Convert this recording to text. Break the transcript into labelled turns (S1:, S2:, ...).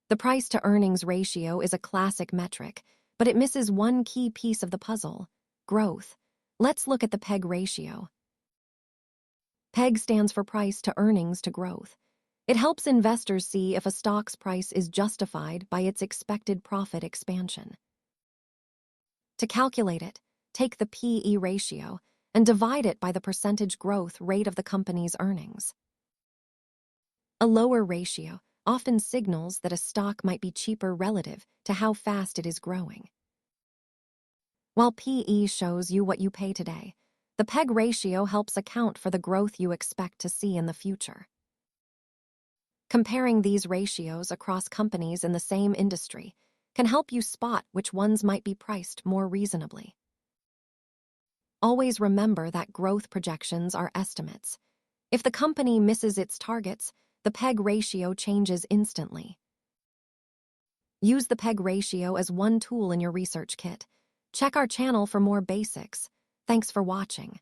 S1: The price-to-earnings ratio is a classic metric, but it misses one key piece of the puzzle: growth. Let's look at the PEG ratio. PEG stands for price to earnings to growth. It helps investors see if a stock's price is justified by its expected profit expansion. To calculate it, take the PE ratio and divide it by the percentage growth rate of the company's earnings. A lower ratio often signals that a stock might be cheaper relative to how fast it is growing. While PE shows you what you pay today, the PEG ratio helps account for the growth you expect to see in the future. Comparing these ratios across companies in the same industry can help you spot which ones might be priced more reasonably. Always remember that growth projections are estimates. If the company misses its targets, the PEG ratio changes instantly. Use the PEG ratio as one tool in your research kit. Check our channel for more basics. Thanks for watching.